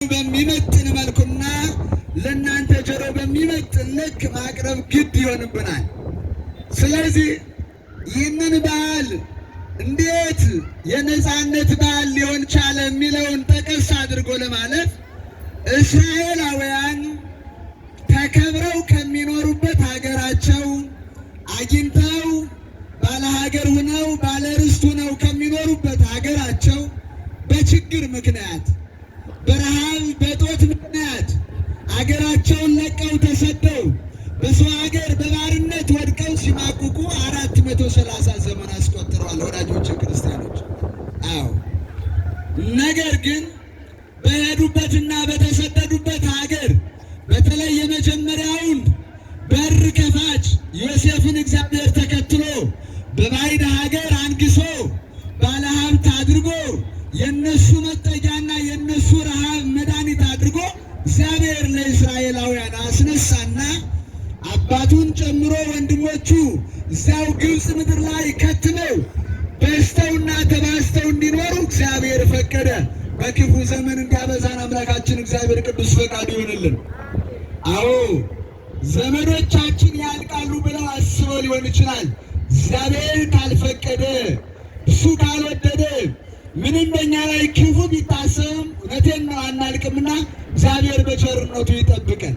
በሚመጥን መልኩና ለእናንተ ጆሮ በሚመጥን ልክ ማቅረብ ግድ ይሆንብናል። ስለዚህ ይህንን በዓል እንዴት የነፃነት በዓል ሊሆን ቻለ የሚለውን ጠቀስ አድርጎ ለማለት እስራኤላውያን ተከብረው ከሚኖሩበት ሀገራቸው አግኝተው ባለ ሀገር ሆነው ባለ ርስት ሆነው ከሚኖሩበት ሀገራቸው በችግር ምክንያት በረሃብ በጦት ምክንያት አገራቸውን ለቀው ተሰደው በሰው ሀገር በባርነት ወድቀው ሲማቅቁ 430 ዘመን አስቆጥረዋል። ወዳጆች ክርስቲያኖች፣ አዎ። ነገር ግን በሄዱበትና በተሰደዱበት ሀገር በተለይ የመጀመሪያውን በር ከፋች ዮሴፍን እግዚአብሔር ተከትሎ በባዕድ ሀገር አንግሶ ባለ ሀብት አድርጎ የነሱ መጠጊያና የነሱ ረሃብ መድኃኒት አድርጎ እግዚአብሔር ለእስራኤላውያን አስነሳና አባቱን ጨምሮ ወንድሞቹ እዚያው ግብፅ ምድር ላይ ከትመው በዝተውና ተባዝተው እንዲኖሩ እግዚአብሔር ፈቀደ። በክፉ ዘመን እንዲያበዛን አምላካችን እግዚአብሔር ቅዱስ ፈቃድ ይሆንልን። አዎ ዘመኖቻችን ያልቃሉ ብለው አስበው ሊሆን ይችላል። እግዚአብሔር ካልፈቀደ እሱ ካልወደደ ምንም በእኛ ላይ ክፉ ቢታሰብም እውነቴን ነው አናልቅምና እግዚአብሔር በቸርነቱ ይጠብቀን።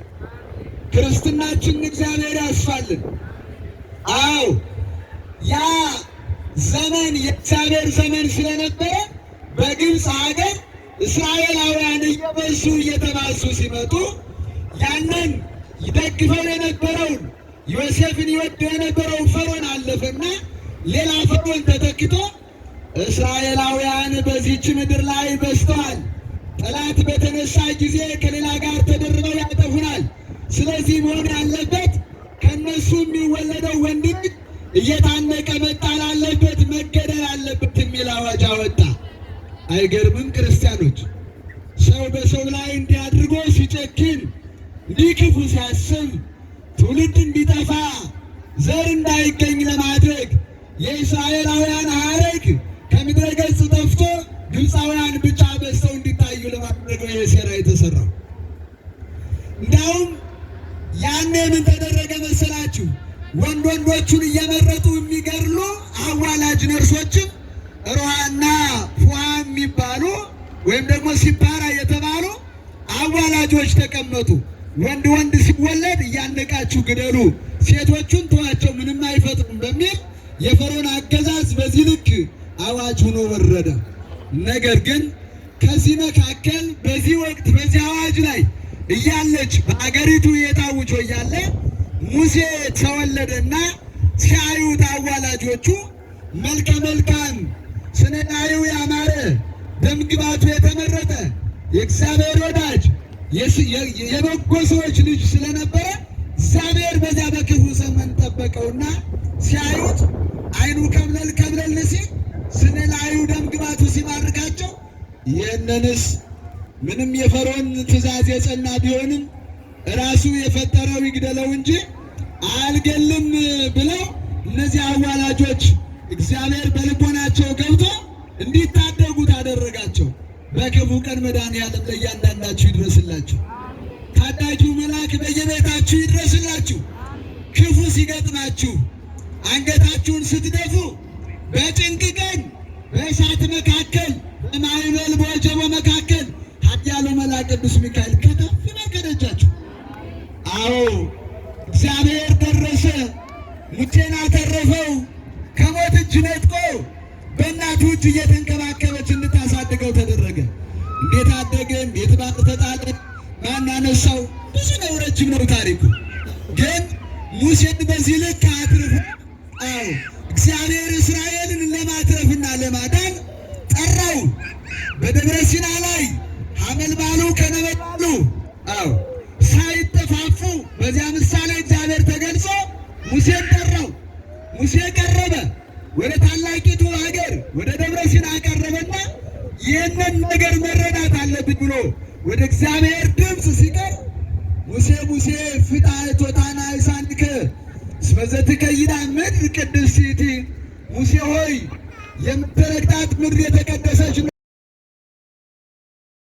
ክርስትናችንን እግዚአብሔር ያስፋልን። አዎ ያ ዘመን የእግዚአብሔር ዘመን ስለነበረ በግብፅ ሀገር እስራኤላውያን እየበዙ እየተባዙ ሲመጡ ያንን ይደግፈው የነበረውን ዮሴፍን ይወደው የነበረውን ፈርዖን አለፈና ሌላ ፈርዖን ተተክቶ እስራኤላውያን በዚህች ምድር ላይ በዝተዋል። ጠላት በተነሳ ጊዜ ከሌላ ጋር ተደርበው ያጠፉናል። ስለዚህ መሆን ያለበት ከነሱ የሚወለደው ወንድ ልጅ እየታነቀ መጣል አለበት፣ መገደል አለበት የሚል አዋጅ አወጣ። አይገርምም ክርስቲያኖች? ሰው በሰው ላይ እንዲያድርጎ ሲጨክን እንዲህ ክፉ ሲያስብ ትውልድ እንዲጠፋ ዘር እንዳይገኝ ለማድረግ የእስራኤላውያን ሐረግ ከምድረ ገጽ ጠፍቶ ግብፃውያን ብቻ በዝተው እንዲታዩ ለማድረግ ነው ሴራ የተሰራው። እንዲያውም ያኔ ምን ተደረገ መሰላችሁ? ወንዶቹን እየመረጡ የሚገድሉ አዋላጅ ነርሶችም ሮሃና ፉሃ የሚባሉ ወይም ደግሞ ሲፓራ የተባሉ አዋላጆች ተቀመጡ። ወንድ ሲወለድ እያነቃችሁ ግደሉ፣ ሴቶቹን ተዋቸው፣ ምንም አይፈጥሩም በሚል የፈርዖን አገዛዝ በዚህ ልክ አዋጅ ሆኖ ወረደ። ነገር ግን ከዚህ መካከል በዚህ ወቅት በዚህ አዋጅ ላይ እያለች በአገሪቱ የታውጆ እያለ ሙሴ ተወለደና ሲያዩት አዋላጆቹ መልከ መልካም ስነላዩ ያማረ ደምግባቱ የተመረጠ የእግዚአብሔር ወዳጅ የበጎ ሰዎች ልጅ ስለነበረ እግዚአብሔር በዚያ በክፉ ዘመን ጠበቀውና ሲያዩት ዓይኑ ከብለል ሲል ስነላዩ ደምግባቱ ሲማርካቸው ይህንንስ ምንም የፈርዖን ትእዛዝ የጸና ቢሆንም ራሱ የፈጠረው ይግደለው እንጂ አልገልም ብለው እነዚህ አዋላጆች እግዚአብሔር በልቦናቸው ገብቶ እንዲታደጉት አደረጋቸው። በክፉ ቀን መድኃኔዓለም ለእያንዳንዳችሁ ይድረስላችሁ። ታዳጊው መልአክ በየቤታችሁ ይድረስላችሁ። ክፉ ሲገጥማችሁ አንገታችሁን ስትደፉ በጭንቅ ቀን በእሳት መካከል በማዕበል በወጀቦ መካከል ኃያሉ መልአክ ቅዱስ ሚካኤል ከተፍ ከደጃችሁ። አዎ እግዚአብሔር ደረሰ፣ ሙሴን አተረፈው፣ ከሞት እጅ ነጥቆ በእናቱ እጅ እየተንከባከበች እንድታሳድገው ተደረገ። እንዴት አደገ? እንዴት ባር ተጣለ? ማን አነሳው? ብዙ ነው፣ ረጅም ነው ታሪኩ። ግን ሙሴን በዚህ ልክ አትርፎ አዎ እግዚአብሔር እስራኤልን ለማትረፍና ለማዳን ጠራው። በደብረ ሲና ላይ ሐመልማሉ ከነበልባሉ አዎ ሳይጠፋፉ በዚያ ምሳሌ እግዚአብሔር ተገልጾ ሙሴን ጠራው። ሙሴ ቀረበ፣ ወደ ታላቂቱ ሀገር ወደ ደብረ ሲና ቀረበና ይህንን ነገር መረዳት አለብኝ ብሎ ወደ እግዚአብሔር ድምፅ ሲቀር ሙሴ ፍትሐ ቶታና ይሳንከ እስመ ዘትከይዳ ምድር ቅድስት ይእቲ፣ ሙሴ ሆይ የምትረግጣት ምድር የተቀደሰች